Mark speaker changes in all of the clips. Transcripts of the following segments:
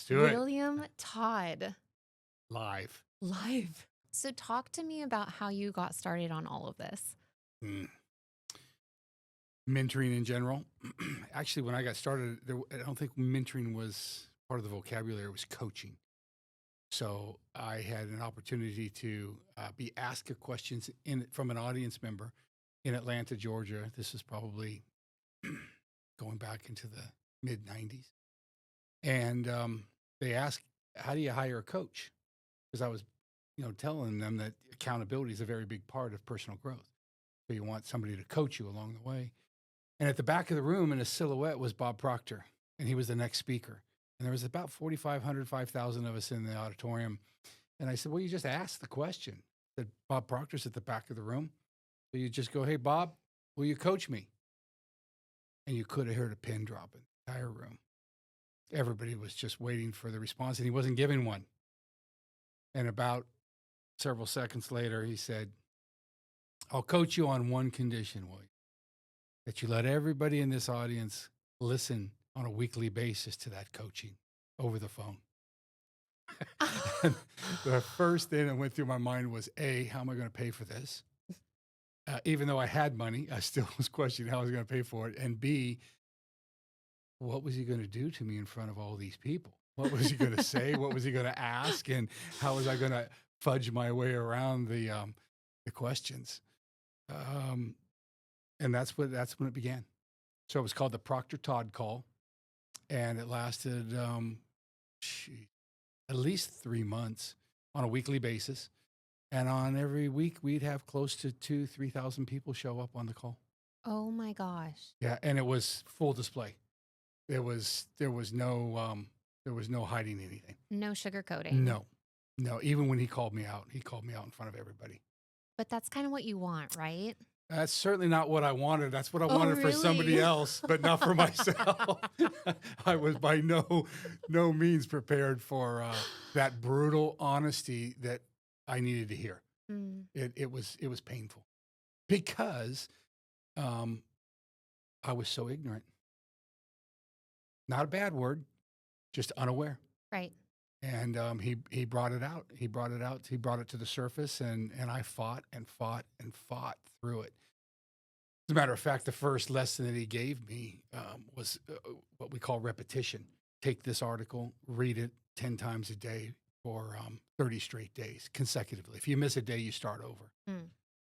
Speaker 1: do it.
Speaker 2: William Todd.
Speaker 1: Live.
Speaker 2: Live. So talk to me about how you got started on all of this.
Speaker 1: Mentoring in general. Actually, when I got started, I don't think mentoring was part of the vocabulary. It was coaching. So I had an opportunity to be asked questions from an audience member in Atlanta, Georgia. This is probably going back into the mid 90s. And they asked, how do you hire a coach? Because I was, telling them that accountability is a very big part of personal growth. So you want somebody to coach you along the way. And at the back of the room in a silhouette was Bob Proctor, and he was the next speaker. And there was about 4,500, 5,000 of us in the auditorium. And I said, well, you just asked the question. That Bob Proctor's at the back of the room. So you just go, hey, Bob, will you coach me? And you could have heard a pin drop in the entire room. Everybody was just waiting for the response, and he wasn't giving one. And about several seconds later, he said, I'll coach you on one condition, William, that you let everybody in this audience listen on a weekly basis to that coaching over the phone. And the first thing that went through my mind was, A, how am I going to pay for this? Even though I had money, I still was questioning how I was going to pay for it. And B, what was he going to do to me in front of all these people? What was he going to say? What was he going to ask? And how was I going to fudge my way around the questions? And that's when it began. So it was called the Proctor Todd Call, and it lasted at least 3 months on a weekly basis. And on every week, we'd have close to 3,000 people show up on the call.
Speaker 2: Oh my gosh.
Speaker 1: Yeah, and it was full display. There was no hiding anything.
Speaker 2: No sugarcoating.
Speaker 1: No. Even when he called me out in front of everybody.
Speaker 2: But that's kind of what you want, right?
Speaker 1: That's certainly not what I wanted. That's what I
Speaker 2: Oh,
Speaker 1: wanted for somebody
Speaker 2: really?
Speaker 1: else, but not for myself. I was by no means prepared for that brutal honesty that I needed to hear.
Speaker 2: Mm.
Speaker 1: It was painful because I was so ignorant. Not a bad word, just unaware.
Speaker 2: Right.
Speaker 1: And he brought it out. He brought it to the surface, and I fought and fought and fought through it. As a matter of fact, the first lesson that he gave me was what we call repetition. Take this article, read it 10 times a day for 30 straight days consecutively. If you miss a day, you start over.
Speaker 2: Mm.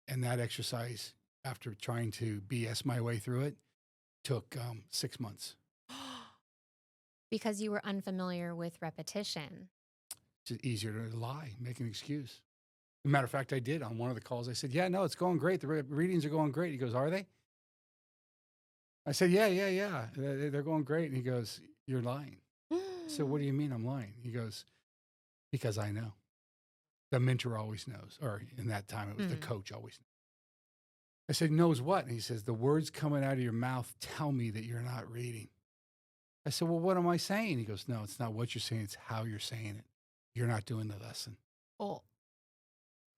Speaker 1: And that exercise, after trying to BS my way through it, took 6 months.
Speaker 2: Because you were unfamiliar with repetition.
Speaker 1: It's just easier to lie, make an excuse. As a matter of fact, I did on one of the calls. I said, yeah, no, it's going great. The readings are going great. He goes, are they? I said, yeah. They're going great. And he goes, you're lying. So what do you mean I'm lying? He goes, because I know. The mentor always knows. Or in that time, it was the coach always knows. I said, knows what? And he says, the words coming out of your mouth tell me that you're not reading. I said, well, what am I saying? He goes, no, it's not what you're saying. It's how you're saying it. You're not doing the lesson.
Speaker 2: Oh.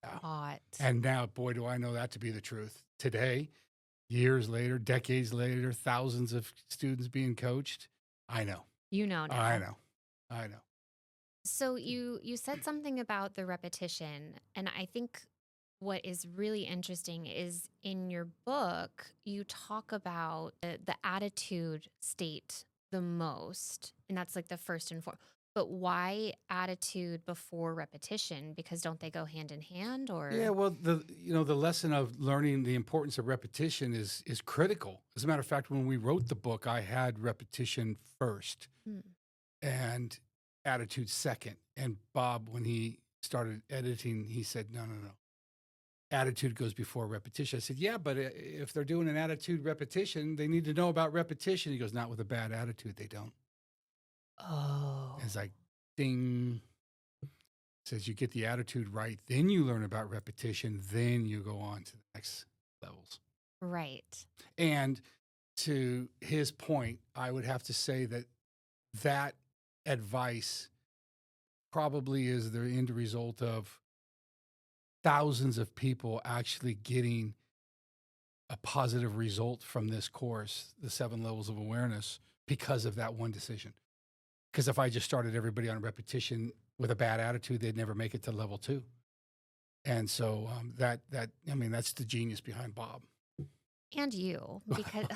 Speaker 1: Yeah.
Speaker 2: Hot.
Speaker 1: And now, boy, do I know that to be the truth. Today, years later, decades later, thousands of students being coached. I know.
Speaker 2: You know now.
Speaker 1: I know.
Speaker 2: So you said something about the repetition, and I think what is really interesting is in your book, you talk about the attitude state the most, and that's like the first and foremost. But why attitude before repetition? Because don't they go hand in hand, or?
Speaker 1: Yeah, well, the lesson of learning the importance of repetition is critical. As a matter of fact, when we wrote the book, I had repetition first and attitude second. And Bob, when he started editing, he said, no. Attitude goes before repetition. I said, yeah, but if they're doing an attitude repetition, they need to know about repetition. He goes, not with a bad attitude, they don't.
Speaker 2: Oh.
Speaker 1: It's like, ding. Says you get the attitude right, then you learn about repetition, then you go on to the next levels.
Speaker 2: Right.
Speaker 1: And to his point, I would have to say that advice probably is the end result of thousands of people actually getting a positive result from this course, the 7 levels of awareness, because of that one decision. Because if I just started everybody on repetition with a bad attitude, they'd never make it to level 2. And so that's the genius behind Bob.
Speaker 2: And you, because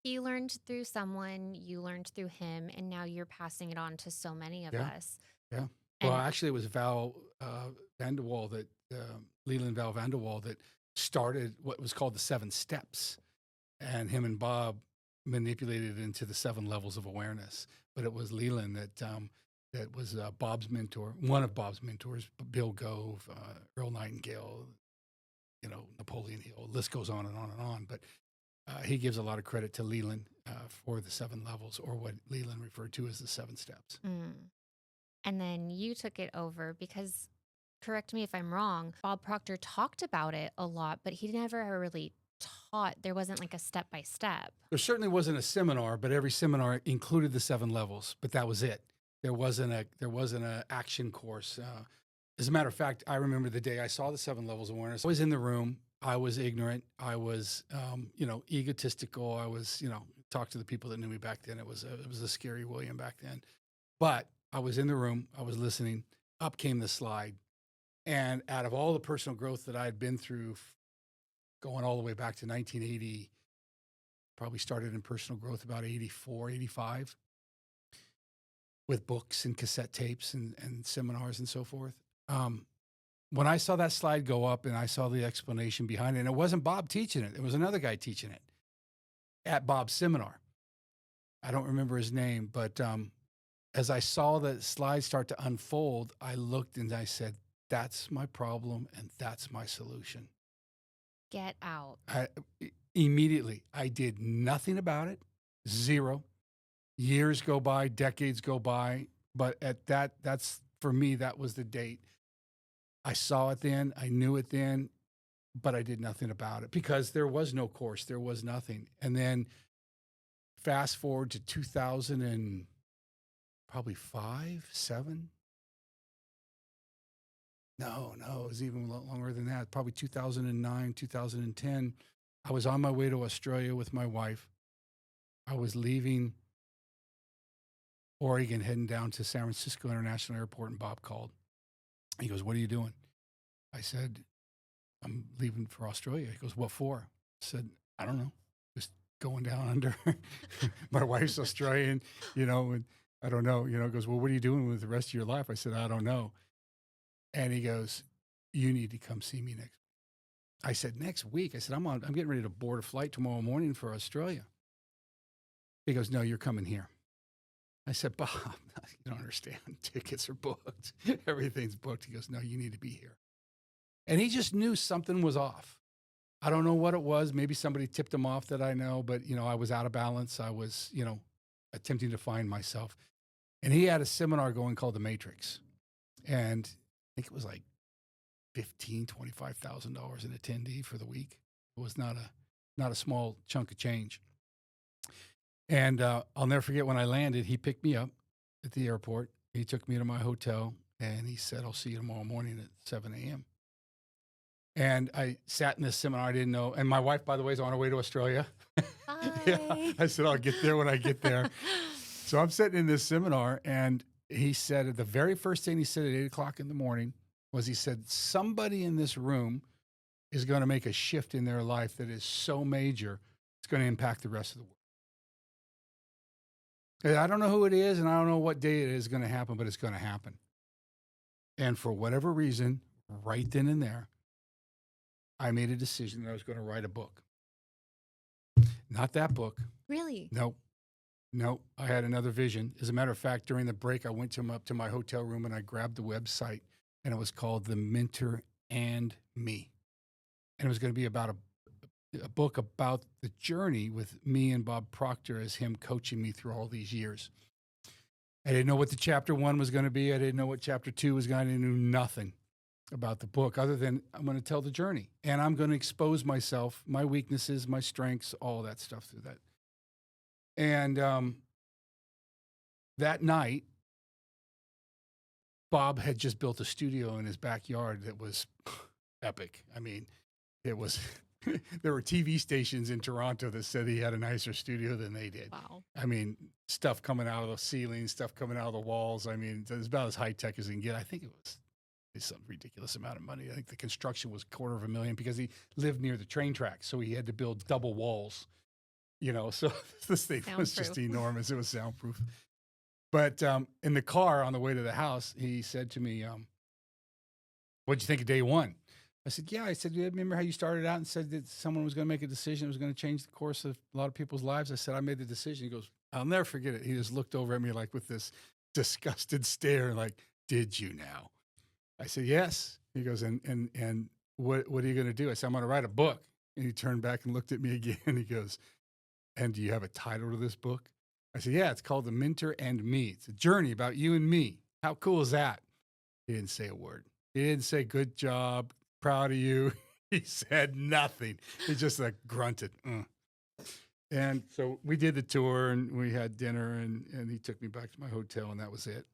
Speaker 2: he learned through someone, you learned through him, and now you're passing it on to so many of
Speaker 1: Yeah.
Speaker 2: us.
Speaker 1: Yeah. Well,
Speaker 2: And
Speaker 1: actually, it was Val Vanderwall Leland Val Vanderwall that started what was called the 7 steps. And him and Bob manipulated it into the 7 levels of awareness. But it was Leland that was Bob's mentor, one of Bob's mentors, Bill Gove, Earl Nightingale, Napoleon Hill. List goes on and on and on. But he gives a lot of credit to Leland for the 7 levels, or what Leland referred to as the 7 steps.
Speaker 2: and then you took it over because, correct me if I'm wrong, Bob Proctor talked about it a lot, but he never really taught. There wasn't like a step by step.
Speaker 1: There certainly wasn't a seminar, but every seminar included the 7 levels. But that was it. There wasn't a action course. As a matter of fact, I remember the day I saw the 7 levels of awareness. I was in the room. I was ignorant. I was, egotistical. I was, talked to the people that knew me back then. It was a scary William back then. But I was in the room. I was listening. Up came the slide. And out of all the personal growth that I had been through, going all the way back to 1980, probably started in personal growth about 84, 85, with books and cassette tapes and seminars and so forth. When I saw that slide go up and I saw the explanation behind it, and it wasn't Bob teaching it. It was another guy teaching it at Bob's seminar. I don't remember his name, but as I saw the slide start to unfold, I looked and I said, that's my problem and that's my solution.
Speaker 2: Get out.
Speaker 1: Immediately, I did nothing about it. 0. Years go by, decades go by, but that's for me, that was the date. I saw it then, I knew it then, but I did nothing about it because there was no course, there was nothing. And then fast forward to 2000 and probably 5, 7. No, it was even a lot longer than that. Probably 2009, 2010. I was on my way to Australia with my wife. I was leaving Oregon, heading down to San Francisco International Airport, and Bob called. He goes, what are you doing? I said, I'm leaving for Australia. He goes, what for? I said, I don't know. Just going down under. My wife's Australian, and I don't know. He goes, well, what are you doing with the rest of your life? I said, I don't know. And he goes, you need to come see me next week. I said, next week? I said, I'm getting ready to board a flight tomorrow morning for Australia. He goes, no, you're coming here. I said, Bob, you don't understand. Tickets are booked. Everything's booked. He goes, no, you need to be here. And he just knew something was off. I don't know what it was. Maybe somebody tipped him off that I know, but, I was out of balance. I was, attempting to find myself. And he had a seminar going called The Matrix. And I think it was like $25,000 an attendee for the week. It was not a small chunk of change. And I'll never forget when I landed, he picked me up at the airport. He took me to my hotel and he said, I'll see you tomorrow morning at 7 a.m. And I sat in this seminar. I didn't know. And my wife, by the way, is on her way to Australia.
Speaker 2: Bye.
Speaker 1: I said, I'll get there when I get there. So I'm sitting in this seminar and he said, the very first thing he said at 8 o'clock in the morning was, he said, somebody in this room is going to make a shift in their life that is so major, it's going to impact the rest of the world. And I don't know who it is, and I don't know what day it is going to happen, but it's going to happen. And for whatever reason, right then and there, I made a decision that I was going to write a book. Not that book.
Speaker 2: Really?
Speaker 1: Nope. I had another vision. As a matter of fact, during the break, I went up to my hotel room and I grabbed the website, and it was called The Mentor and Me. And it was going to be about a book about the journey with me and Bob Proctor as him coaching me through all these years. I didn't know what the chapter 1 was going to be. I didn't know what chapter 2 was going to be. I knew nothing about the book other than I'm going to tell the journey, and I'm going to expose myself, my weaknesses, my strengths, all that stuff through that. And that night, Bob had just built a studio in his backyard that was epic. I mean, it was there were TV stations in Toronto that said he had a nicer studio than they did.
Speaker 2: Wow.
Speaker 1: I mean, stuff coming out of the ceiling, stuff coming out of the walls. I mean, it was about as high tech as you can get. I think it was some ridiculous amount of money. I think the construction was $250,000 because he lived near the train tracks, so he had to build double walls. So this thing was just
Speaker 2: Soundproof.
Speaker 1: enormous. It was soundproof. But in the car on the way to the house, he said to me, "What'd you think of day one?" I said, "Yeah." I said, "You remember how you started out and said that someone was going to make a decision that was going to change the course of a lot of people's lives?" I said, "I made the decision." He goes, "I'll never forget it." He just looked over at me like with this disgusted stare, like, "Did you now?" I said, "Yes." He goes, and what are you going to do?" I said, "I'm going to write a book." And he turned back and looked at me again. He goes, "And do you have a title to this book?" I said, "Yeah, it's called The Mentor and Me. It's a journey about you and me." How cool is that? He didn't say a word. He didn't say, "Good job, proud of you." He said nothing. He just like grunted. And so we did the tour and we had dinner and he took me back to my hotel and that was it.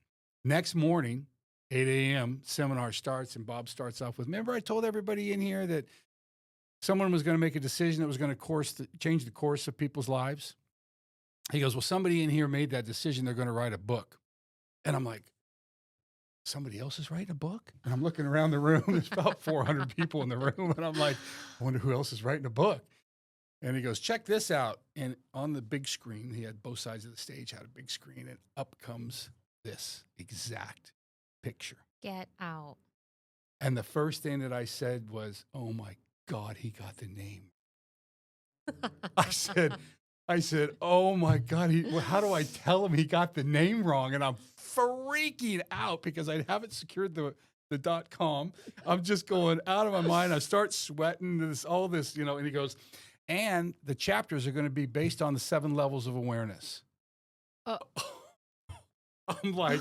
Speaker 1: Next morning, 8 a.m., seminar starts and Bob starts off with, "Remember I told everybody in here that someone was going to make a decision that was going to change the course of people's lives?" He goes, "Well, somebody in here made that decision. They're going to write a book." And I'm like, "Somebody else is writing a book?" And I'm looking around the room. There's about 400 people in the room. And I'm like, "I wonder who else is writing a book." And he goes, "Check this out." And on the big screen, he had both sides of the stage, had a big screen. And up comes this exact picture.
Speaker 2: Get out.
Speaker 1: And the first thing that I said was, "Oh my God, he got the name." I said, "Oh my God, how do I tell him he got the name wrong?" And I'm freaking out because I haven't secured the .com. I'm just going out of my mind. I start sweating all this, and he goes, "And the chapters are going to be based on the 7 levels of awareness."
Speaker 2: Uh,
Speaker 1: I'm like,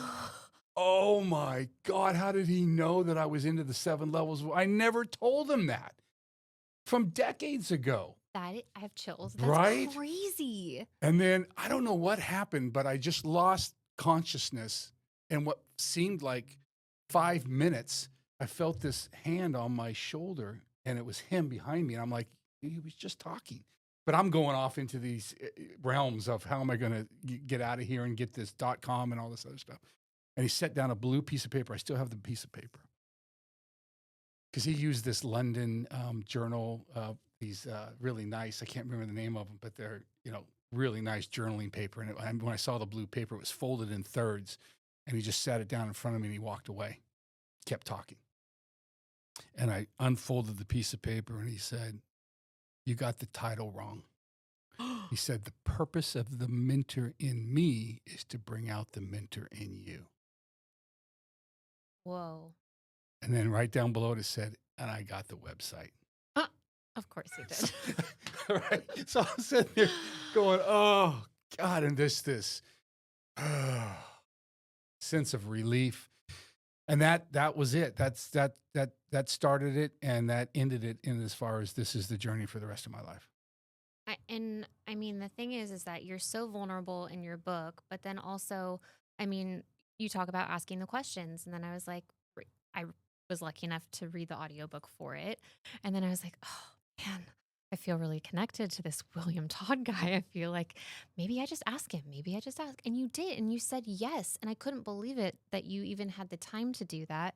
Speaker 1: "Oh my God, how did he know that I was into the 7 levels? I never told him that from decades ago."
Speaker 2: I have chills. That's
Speaker 1: Right?
Speaker 2: crazy.
Speaker 1: And then I don't know what happened, but I just lost consciousness. And what seemed like 5 minutes, I felt this hand on my shoulder and it was him behind me. And I'm like, he was just talking. But I'm going off into these realms of how am I going to get out of here and get this .com and all this other stuff. And he set down a blue piece of paper. I still have the piece of paper. Because he used this London journal, these really nice, I can't remember the name of them, but they're, really nice journaling paper. And when I saw the blue paper, it was folded in thirds. And he just sat it down in front of me and he walked away, kept talking. And I unfolded the piece of paper and he said, "You got the title wrong." He said, "The purpose of the mentor in me is to bring out the mentor in you."
Speaker 2: Whoa.
Speaker 1: And then right down below it said, "And I got the website."
Speaker 2: Of course you did.
Speaker 1: Right. So I'm sitting there going, "Oh God," and this sense of relief. And that was it. That started it and that ended it in as far as this is the journey for the rest of my life.
Speaker 2: I mean, the thing is that you're so vulnerable in your book, but then also, I mean, you talk about asking the questions. And then I was like, I was lucky enough to read the audiobook for it. And then I was like, oh man, I feel really connected to this William Todd guy. I feel like maybe I just ask him. Maybe I just ask. And you did. And you said yes. And I couldn't believe it that you even had the time to do that.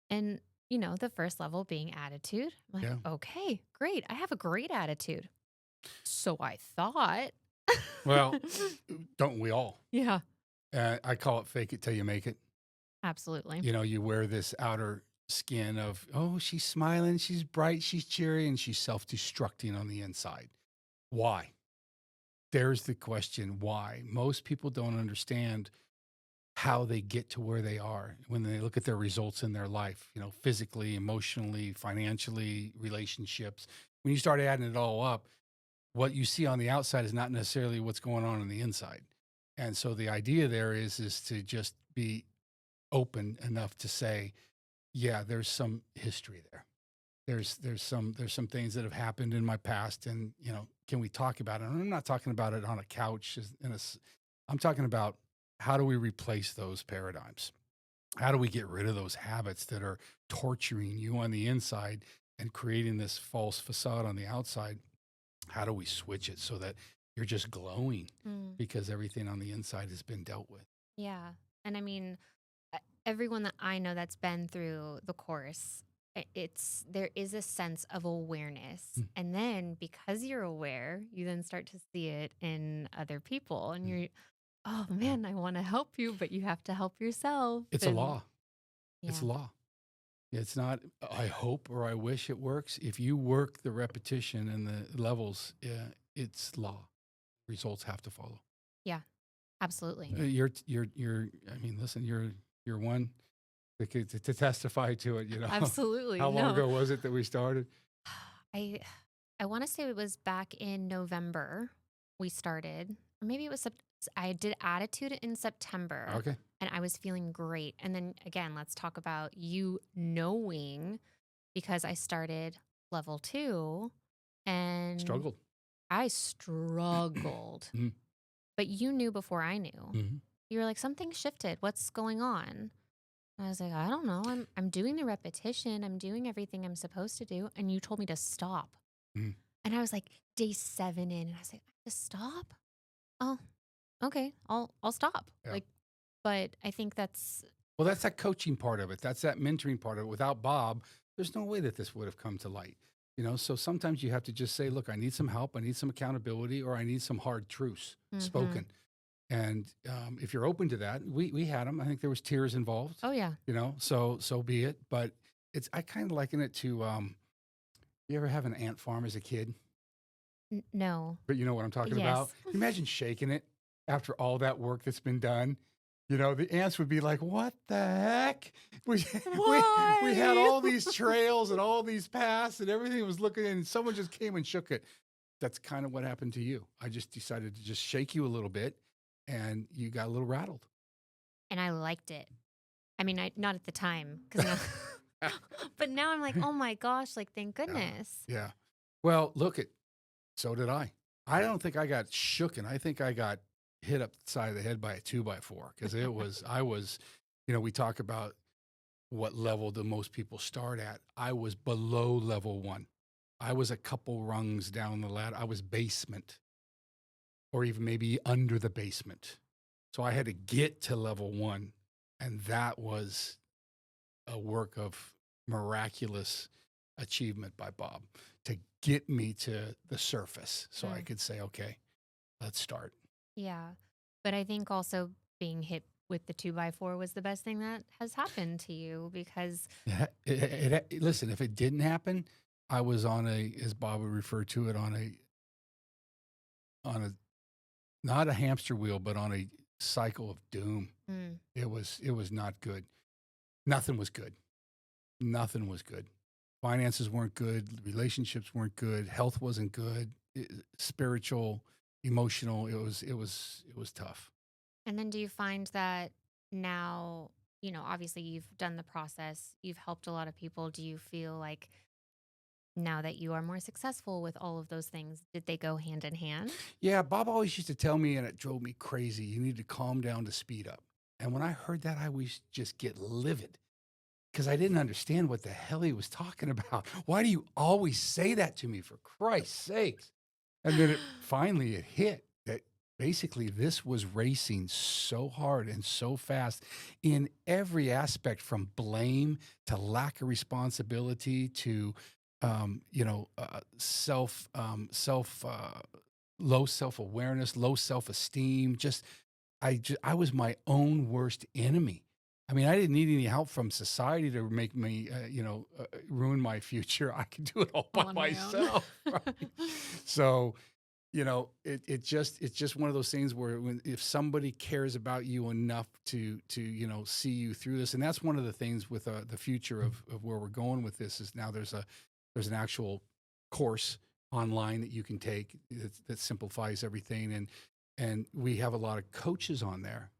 Speaker 2: And, the first level being attitude. I'm like,
Speaker 1: Yeah.
Speaker 2: okay, great. I have a great attitude. So I thought.
Speaker 1: Well, don't we all?
Speaker 2: Yeah,
Speaker 1: I call it fake it till you make it.
Speaker 2: absolutely.
Speaker 1: You wear this outer skin of, oh, she's smiling, she's bright, she's cheery, and she's self-destructing on the inside. Why? There's the question, why? Most people don't understand how they get to where they are when they look at their results in their life, physically, emotionally, financially, relationships. When you start adding it all up, what you see on the outside is not necessarily what's going on the inside. And so the idea there is to just be open enough to say, yeah, there's some history there. There's some things that have happened in my past, and can we talk about it? And I'm not talking about it on a couch. I'm talking about how do we replace those paradigms? How do we get rid of those habits that are torturing you on the inside and creating this false facade on the outside. How do we switch it so that you're just glowing
Speaker 2: Mm.
Speaker 1: because everything on the inside has been dealt with?
Speaker 2: Yeah. And I mean, everyone that I know that's been through the course, there is a sense of awareness.
Speaker 1: Mm,
Speaker 2: And then because you're aware, you then start to see it in other people and
Speaker 1: mm.
Speaker 2: you're, oh man, I want to help you, but you have to help yourself.
Speaker 1: It's a
Speaker 2: And
Speaker 1: law. It's
Speaker 2: yeah,
Speaker 1: a law. It's not, I hope or I wish it works. If you work the repetition and the levels, it's law. Results have to follow.
Speaker 2: yeah, absolutely.
Speaker 1: I mean, listen, you're one to testify to it, you know.
Speaker 2: Absolutely.
Speaker 1: How long
Speaker 2: No,
Speaker 1: ago was it that we started?
Speaker 2: I I want to say it was back in November we started, or maybe it was I did attitude in September
Speaker 1: Okay.
Speaker 2: and I was feeling great. And then again, let's talk about you knowing because I started level 2 and
Speaker 1: Struggled.
Speaker 2: I struggled.
Speaker 1: Mhm.
Speaker 2: But you knew before I knew.
Speaker 1: Mhm.
Speaker 2: You were like something shifted. What's going on? And I was like, I don't know. I'm doing the repetition. I'm doing everything I'm supposed to do. And you told me to stop.
Speaker 1: Mhm.
Speaker 2: And I was like, day 7 in, and I was like, to stop? Oh, okay. I'll stop.
Speaker 1: Yeah.
Speaker 2: Like, but I think that's
Speaker 1: Well, that's that coaching part of it. That's that mentoring part of it. Without Bob, there's no way that this would have come to light. You know, so sometimes you have to just say, look, I need some help. I need some accountability, or I need some hard truths
Speaker 2: mm-hmm.
Speaker 1: spoken. And if you're open to that, we had them. I think there was tears involved,
Speaker 2: Oh yeah.
Speaker 1: you know, so be it. But I kind of liken it to, you ever have an ant farm as a kid?
Speaker 2: No.
Speaker 1: But you know what I'm talking about?
Speaker 2: Yes.
Speaker 1: Can you imagine shaking it after all that work that's been done? You know, the ants would be like, what the heck? We had
Speaker 2: Why?
Speaker 1: all these trails and all these paths and everything was looking, and someone just came and shook it. That's kind of what happened to you. I just decided to just shake you a little bit, and you got a little rattled.
Speaker 2: And I liked it. I mean, I not at the time because now, but now I'm like, oh my gosh, like thank
Speaker 1: Yeah.
Speaker 2: goodness.
Speaker 1: Yeah. Well, look at, so did I. I don't think I got shooken. I think I got hit up the side of the head by a 2x4 because I was, you know, we talk about what level do most people start at. I was below level 1. I was a couple rungs down the ladder. I was basement or even maybe under the basement. So I had to get to level 1. And that was a work of miraculous achievement by Bob to get me to the surface so I
Speaker 2: Mm,
Speaker 1: could say, okay, let's start.
Speaker 2: yeah. But I think also being hit with the 2x4 was the best thing that has happened to you because
Speaker 1: Listen, if it didn't happen, I was on a, as Bob would refer to it, on a, not a hamster wheel, but on a cycle of doom.
Speaker 2: mm,
Speaker 1: It was not good. Nothing was good. Nothing was good. Finances weren't good. Relationships weren't good. Health wasn't good. Spiritual, emotional. It was tough.
Speaker 2: and then do you find that now, obviously you've done the process, you've helped a lot of people. Do you feel like now that you are more successful with all of those things, did they go hand in hand?
Speaker 1: Yeah, Bob always used to tell me, and it drove me crazy, you need to calm down to speed up. And when I heard that, I always just get livid because I didn't understand what the hell he was talking about. Why do you always say that to me, for Christ's sakes? And then finally it hit that basically this was racing so hard and so fast in every aspect, from blame to lack of responsibility to, low self-awareness, low self-esteem. I was my own worst enemy. I mean, I didn't need any help from society to make me, ruin my future. I could do it all by
Speaker 2: All on my own.
Speaker 1: myself. Right? So, it's just one of those things where if somebody cares about you enough to see you through this, and that's one of the things with the future of where we're going with this is now there's an actual course online that you can take that simplifies everything, and we have a lot of coaches on there,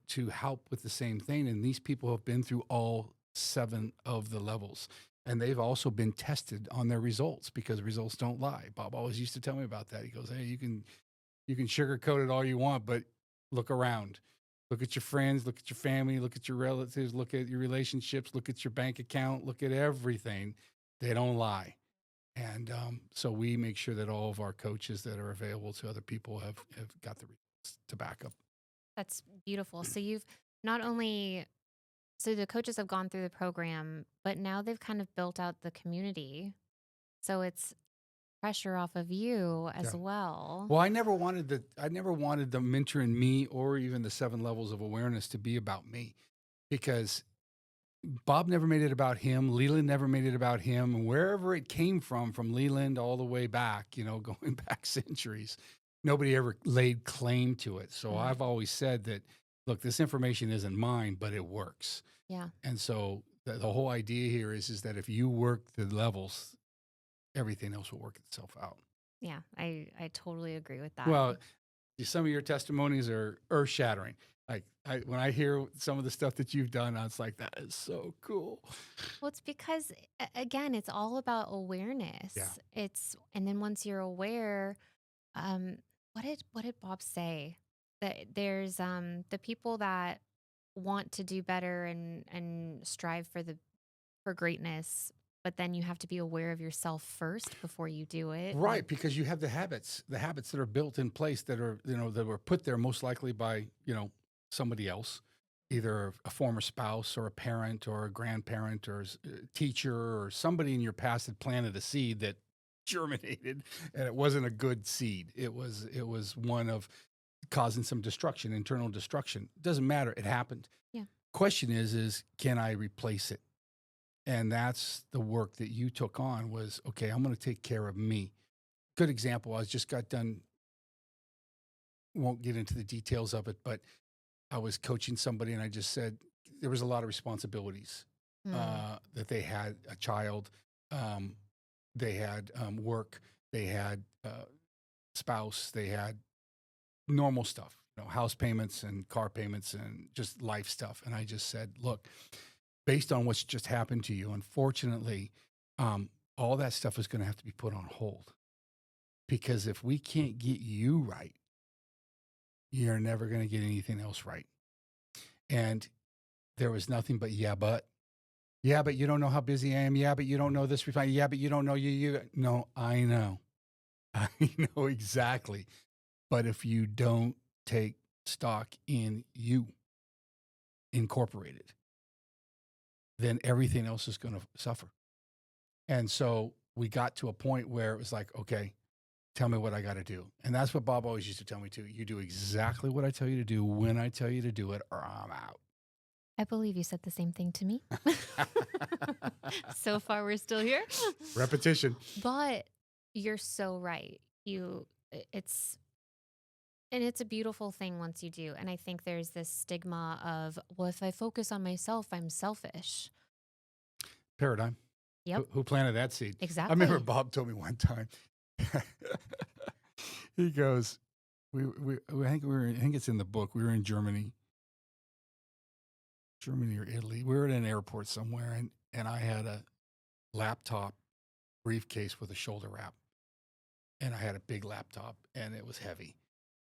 Speaker 1: to help with the same thing. And these people have been through all 7 of the levels. And they've also been tested on their results because results don't lie. Bob always used to tell me about that. He goes, hey, you can sugarcoat it all you want, but look around. Look at your friends, look at your family, look at your relatives, look at your relationships, look at your bank account, look at everything. They don't lie. And so we make sure that all of our coaches that are available to other people have got the results to back up.
Speaker 2: That's beautiful. So you've not only so the coaches have gone through the program, but now they've kind of built out the community. So it's pressure off of you
Speaker 1: Yeah.
Speaker 2: as well.
Speaker 1: Well, I never wanted the mentor in me or even the 7 levels of awareness to be about me, because Bob never made it about him. Leland never made it about him. And wherever it came from Leland all the way back, going back centuries, nobody ever laid claim to it. So
Speaker 2: Mm.
Speaker 1: I've always said that, look, this information isn't mine, but it works.
Speaker 2: Yeah.
Speaker 1: And so the whole idea here is that if you work the levels, everything else will work itself out.
Speaker 2: Yeah. I totally agree with that.
Speaker 1: Well, some of your testimonies are earth shattering. Like when I hear some of the stuff that you've done, I was like, that is so cool.
Speaker 2: Well, it's because again, it's all about awareness.
Speaker 1: Yeah.
Speaker 2: And then once you're aware, um, what did Bob say? That there's the people that want to do better and strive for greatness, but then you have to be aware of yourself first before you do it.
Speaker 1: Right, because you have the habits that are built in place that are, that were put there most likely by, somebody else, either a former spouse or a parent or a grandparent or a teacher or somebody in your past that planted a seed that germinated, and it wasn't a good seed. It was one of causing some destruction, internal destruction. Doesn't matter. It happened.
Speaker 2: Yeah.
Speaker 1: Question is can I replace it? And that's the work that you took on was, okay, I'm going to take care of me. Good example. I just got done. Won't get into the details of it, but I was coaching somebody and I just said there was a lot of responsibilities that they had a child, they had work, they had spouse, they had normal stuff, house payments and car payments and just life stuff. And I just said, look, based on what's just happened to you, unfortunately, all that stuff is going to have to be put on hold, because if we can't get you right, you're never going to get anything else right. And there was nothing but, yeah, but you don't know how busy I am. Yeah, but you don't know this. Yeah, but you don't know you. No, I know. I know exactly. But if you don't take stock in you, incorporate it, then everything else is going to suffer. And so we got to a point where it was like, okay, tell me what I got to do. And that's what Bob always used to tell me too. You do exactly what I tell you to do when I tell you to do it, or I'm out.
Speaker 2: I believe you said the same thing to me. So far, we're still here.
Speaker 1: Repetition.
Speaker 2: But you're so right. It's a beautiful thing once you do. And I think there's this stigma of, well, if I focus on myself, I'm selfish.
Speaker 1: Paradigm.
Speaker 2: Yep.
Speaker 1: Who planted that seed?
Speaker 2: Exactly.
Speaker 1: I remember Bob told me one time. He goes, I think it's in the book. We were in Germany or Italy. We were at an airport somewhere, and I had a laptop briefcase with a shoulder wrap, and I had a big laptop, and it was heavy,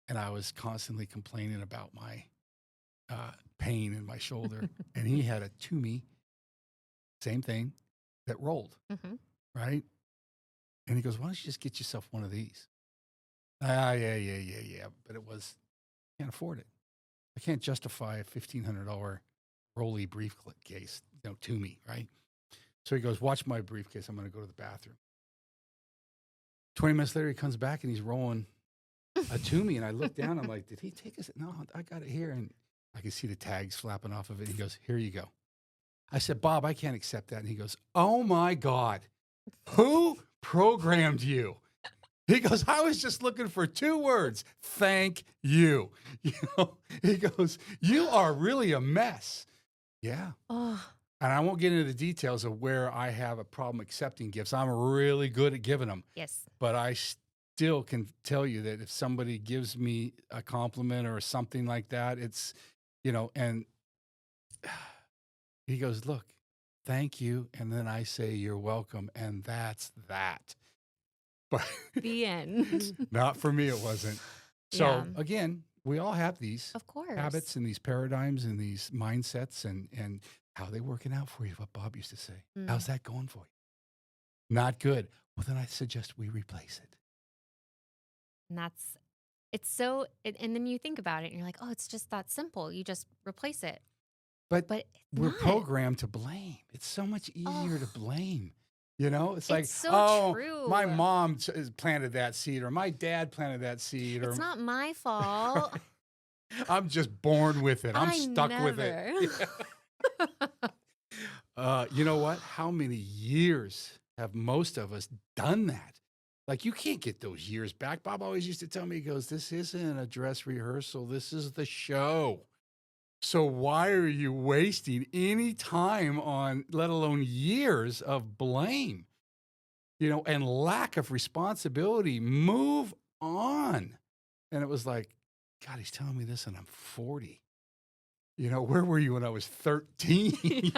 Speaker 1: and I was constantly complaining about my pain in my shoulder, and he had a Toomey, same thing, that rolled, right? And he goes, why don't you just get yourself one of these? Yeah. But can't afford it. I can't justify a $1,500 Rolly briefcase, to me, right? So he goes, watch my briefcase. I'm going to go to the bathroom. 20 minutes later, he comes back and he's rolling a Toomey. And I look down. I'm like, did he take us? No, I got it here. And I can see the tags flapping off of it. He goes, here you go. I said, Bob, I can't accept that. And he goes, oh my God, who programmed you? He goes, I was just looking for 2 words. Thank you. He goes, you are really a mess. Yeah.
Speaker 2: Oh.
Speaker 1: And I won't get into the details of where I have a problem accepting gifts. I'm really good at giving them.
Speaker 2: Yes.
Speaker 1: But I still can tell you that if somebody gives me a compliment or something like that, it's, and he goes, look, thank you. And then I say, you're welcome. And that's that. But
Speaker 2: the end.
Speaker 1: Not for me, it wasn't. So again, we all have these
Speaker 2: of course
Speaker 1: habits and these paradigms and these mindsets, and how they working out for you, what Bob used to say. How's that going for you? Not good. Well, then I suggest we replace it.
Speaker 2: And that's it's so and then you think about it and you're like, "Oh, it's just that simple. You just replace it."
Speaker 1: But
Speaker 2: But it's
Speaker 1: we're
Speaker 2: not.
Speaker 1: programmed to blame. It's so much easier to
Speaker 2: Oh,
Speaker 1: blame. You know, it's
Speaker 2: it's
Speaker 1: like,
Speaker 2: so
Speaker 1: oh, my
Speaker 2: true.
Speaker 1: mom planted that seed, or my dad planted that seed,
Speaker 2: It's
Speaker 1: or
Speaker 2: not my fault.
Speaker 1: I'm just born with it. I'm
Speaker 2: I
Speaker 1: stuck with it.
Speaker 2: never.
Speaker 1: You know what? How many years have most of us done that? Like, you can't get those years back. Bob always used to tell me, he goes, this isn't a dress rehearsal. This is the show. So why are you wasting any time on, let alone years of blame, and lack of responsibility? Move on. And it was like, God, he's telling me this and I'm 40. Where were you when I was 13?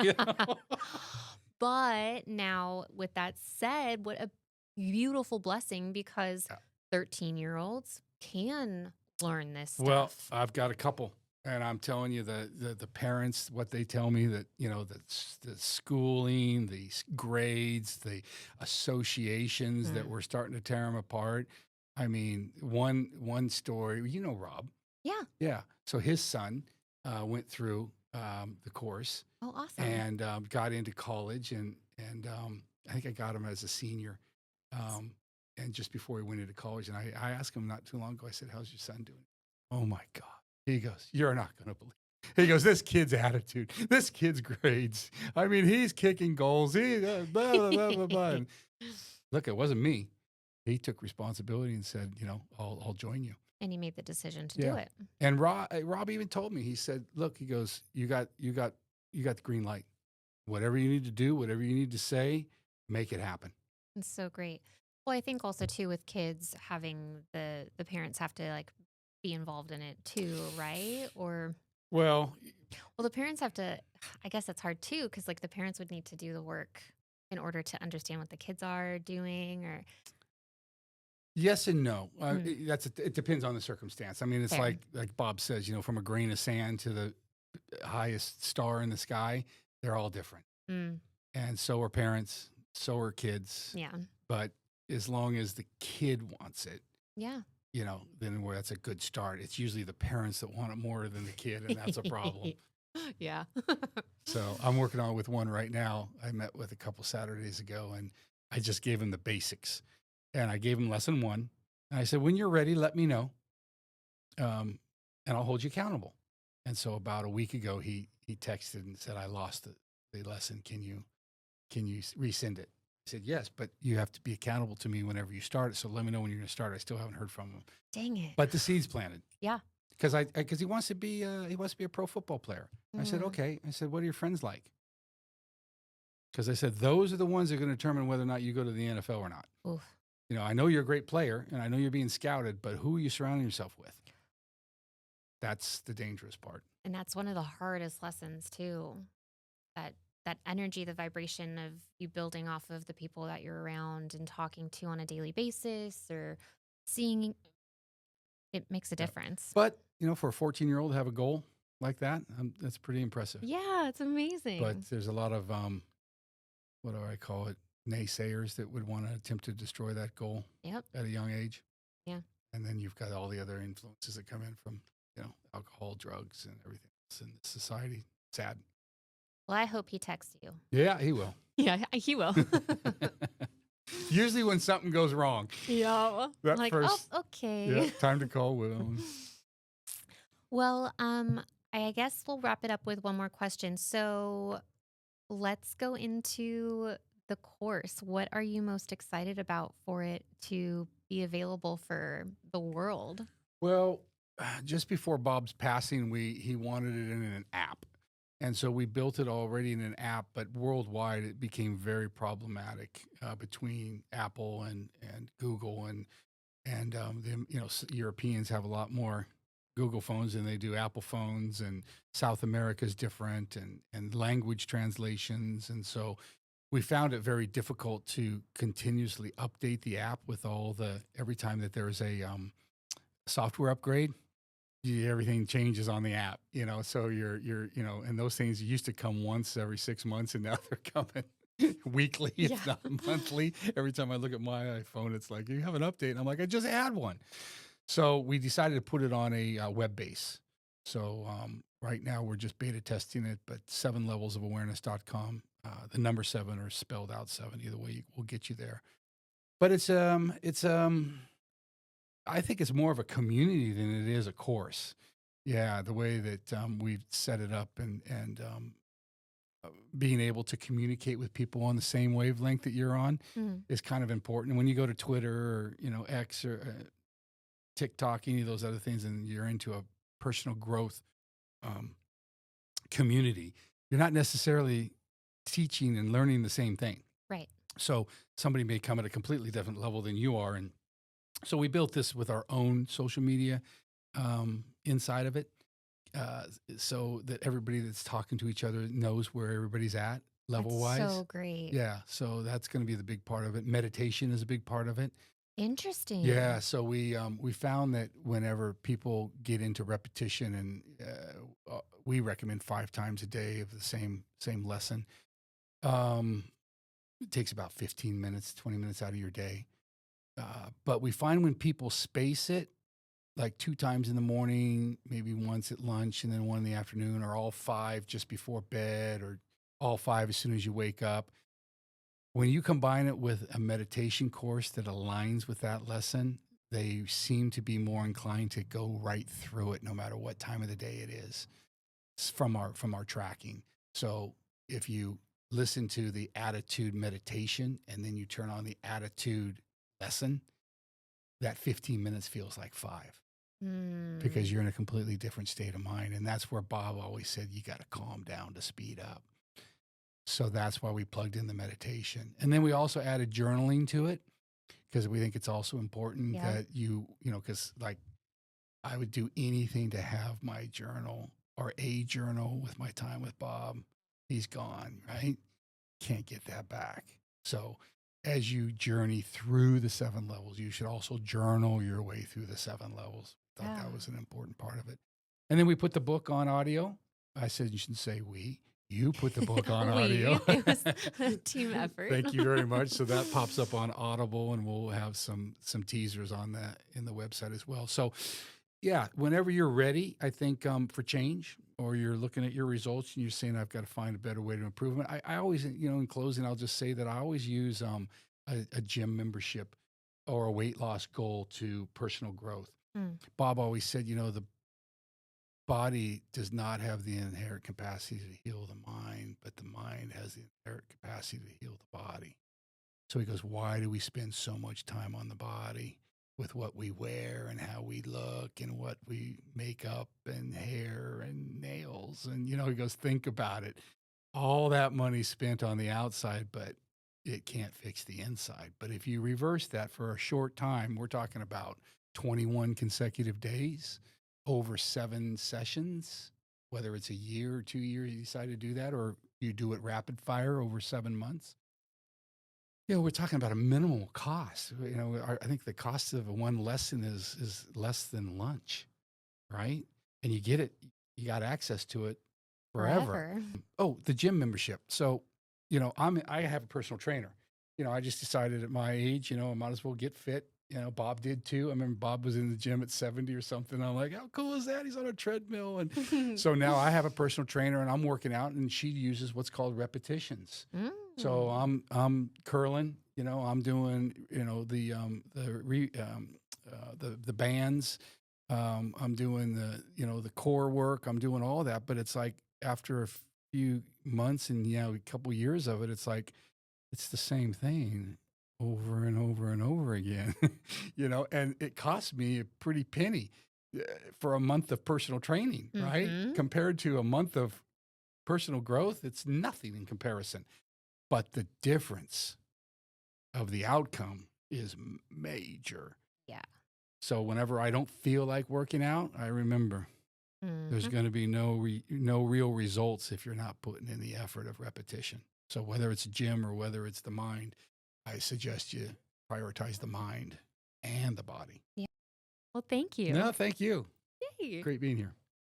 Speaker 2: But now, with that said, what a beautiful blessing because
Speaker 1: Yeah.
Speaker 2: 13-year-olds can learn this
Speaker 1: Well,
Speaker 2: stuff.
Speaker 1: I've got a couple, and I'm telling you, the parents, what they tell me, that the schooling, the grades, the associations that
Speaker 2: Mm.
Speaker 1: were starting to tear them apart. I mean, one story, Rob,
Speaker 2: Yeah.
Speaker 1: yeah. So his son went through the course
Speaker 2: Oh, awesome.
Speaker 1: and got into college, and I think I got him as a senior. Um, and just before he went into college, and I asked him not too long ago, I said, how's your son doing? Oh my God. He goes, you're not going to believe. He goes, this kid's attitude, this kid's grades. I mean, he's kicking goals. He blah, blah, blah, blah, blah. And look, it wasn't me. He took responsibility and said, I'll join you.
Speaker 2: And he made the decision to do
Speaker 1: Yeah.
Speaker 2: it.
Speaker 1: And Rob even told me, he said, look, he goes, you got the green light. Whatever you need to do, whatever you need to say, make it happen.
Speaker 2: It's so great. Well, I think also too with kids having the parents have to like be involved in it too, right? Or
Speaker 1: Well,
Speaker 2: well, the parents have to. I guess that's hard too because like the parents would need to do the work in order to understand what the kids are doing. Or
Speaker 1: yes and no.
Speaker 2: Mm,
Speaker 1: It depends on the circumstance. I mean, it's
Speaker 2: fair.
Speaker 1: like Bob says, from a grain of sand to the highest star in the sky, they're all different.
Speaker 2: Mm,
Speaker 1: And so are parents, so are kids.
Speaker 2: yeah.
Speaker 1: But as long as the kid wants it,
Speaker 2: Yeah.
Speaker 1: then that's a good start. It's usually the parents that want it more than the kid, and that's a problem.
Speaker 2: Yeah.
Speaker 1: So I'm working on it with one right now. I met with a couple Saturdays ago, and I just gave him the basics. And I gave him lesson one. And I said, when you're ready, let me know, and I'll hold you accountable. And so about a week ago, he texted and said, I lost the lesson. Can you resend it? I said, yes, but you have to be accountable to me whenever you start it. So let me know when you're going to start. I still haven't heard from him,
Speaker 2: Dang it.
Speaker 1: but the seed's planted.
Speaker 2: Yeah.
Speaker 1: Because he wants to be a pro football player. I said,
Speaker 2: Mm.
Speaker 1: okay. I said, what are your friends like? Because I said, those are the ones that are going to determine whether or not you go to the NFL or not.
Speaker 2: Oof.
Speaker 1: I know you're a great player and I know you're being scouted, but who are you surrounding yourself with? That's the dangerous part.
Speaker 2: And that's one of the hardest lessons too. That energy, the vibration of you building off of the people that you're around and talking to on a daily basis or seeing it makes a
Speaker 1: Yeah.
Speaker 2: difference.
Speaker 1: But, for a 14-year-old to have a goal like that, that's pretty impressive.
Speaker 2: Yeah, it's amazing.
Speaker 1: But there's a lot of, what do I call it? Naysayers that would want to attempt to destroy that goal
Speaker 2: Yep.
Speaker 1: at a young age.
Speaker 2: Yeah.
Speaker 1: And then you've got all the other influences that come in from, alcohol, drugs, and everything else in society. Sad.
Speaker 2: Well, I hope he texts you.
Speaker 1: Yeah, he will.
Speaker 2: Yeah, he will.
Speaker 1: Usually when something goes wrong,
Speaker 2: Yeah.
Speaker 1: that
Speaker 2: Like,
Speaker 1: first,
Speaker 2: oh, okay.
Speaker 1: yeah, time to call Will.
Speaker 2: Well, I guess we'll wrap it up with one more question. So let's go into the course. What are you most excited about for it to be available for the world?
Speaker 1: Well, just before Bob's passing, he wanted it in an app. And so we built it already in an app, but worldwide it became very problematic between Apple and Google and Europeans have a lot more Google phones than they do Apple phones, and South America is different, and language translations, and so we found it very difficult to continuously update the app with every time that there's a software upgrade. Everything changes on the app, so you're and those things used to come once every 6 months, and now they're coming weekly,
Speaker 2: Yeah.
Speaker 1: if not monthly. Every time I look at my iPhone, it's like, you have an update. And I'm like, I just had one. So we decided to put it on a web base. So right now we're just beta testing it, but 7levelsofawareness.com. The number 7 or spelled out 7. Either way, will get you there. But I think it's more of a community than it is a course. Yeah, the way that we've set it up and being able to communicate with people on the same wavelength that you're on
Speaker 2: Mm.
Speaker 1: is kind of important. When you go to Twitter or X or TikTok, any of those other things, and you're into a personal growth um, community, you're not necessarily teaching and learning the same thing.
Speaker 2: Right.
Speaker 1: So somebody may come at a completely different level than you are, and so we built this with our own social media inside of it, so that everybody that's talking to each other knows where everybody's at level
Speaker 2: That's
Speaker 1: wise.
Speaker 2: so great.
Speaker 1: Yeah, so that's going to be the big part of it. Meditation is a big part of it.
Speaker 2: Interesting.
Speaker 1: Yeah, so we found that whenever people get into repetition, and we recommend 5 times a day of the same lesson. It takes about 15 minutes, 20 minutes out of your day. But we find when people space it, like 2 times in the morning, maybe once at lunch, and then 1 in the afternoon, or all 5 just before bed, or all 5 as soon as you wake up. When you combine it with a meditation course that aligns with that lesson, they seem to be more inclined to go right through it, no matter what time of the day it is, from our tracking. So if you listen to the attitude meditation and then you turn on the attitude lesson, that 15 minutes feels like 5 because you're in a completely different state of mind. And that's where Bob always said, you got to calm down to speed up. So that's why we plugged in the meditation. And then we also added journaling to it, because we think it's also important that because like I would do anything to have my journal or a journal with my time with Bob. He's gone, right? Can't get that back. So as you journey through the 7 levels, you should also journal your way through the 7 levels. Thought that was an important part of it. And then we put the book on audio. I said, you shouldn't say we. You put the book on audio.
Speaker 2: It was a team effort.
Speaker 1: Thank you very much. So that pops up on Audible, and we'll have some teasers on that in the website as well. So yeah, whenever you're ready, I think for change, or you're looking at your results and you're saying, I've got to find a better way to improve them. I always, in closing, I'll just say that I always use a gym membership or a weight loss goal to personal growth. Bob always said, the body does not have the inherent capacity to heal the mind, but the mind has the inherent capacity to heal the body. So he goes, why do we spend so much time on the body with what we wear and how we look and what we make up and hair and nails? And, he goes, think about it. All that money spent on the outside, but it can't fix the inside. But if you reverse that for a short time, we're talking about 21 consecutive days, over 7 sessions, whether it's a year or 2 years, you decide to do that, or you do it rapid fire over 7 months. We're talking about a minimal cost. I think the cost of one lesson is less than lunch, right? And you get it, you got access to it forever. Oh, the gym membership. So, I have a personal trainer. I just decided at my age, I might as well get fit. Bob did too. I remember Bob was in the gym at 70 or something. I'm like, how cool is that? He's on a treadmill. And so now I have a personal trainer and I'm working out, and she uses what's called repetitions. So I'm curling, I'm doing, the bands. I'm doing the core work. I'm doing all that, but it's like after a few months and a couple years of it, it's like, it's the same thing over and over and over again, and it cost me a pretty penny for a month of personal training, right? Compared to a month of personal growth, it's nothing in comparison. But the difference of the outcome is major.
Speaker 2: Yeah.
Speaker 1: So whenever I don't feel like working out, I remember there's going to be no real results if you're not putting in the effort of repetition. So whether it's gym or whether it's the mind, I suggest you prioritize the mind and the body.
Speaker 2: Yeah. Well, thank you.
Speaker 1: No, thank you.
Speaker 2: Yay.
Speaker 1: Great being here.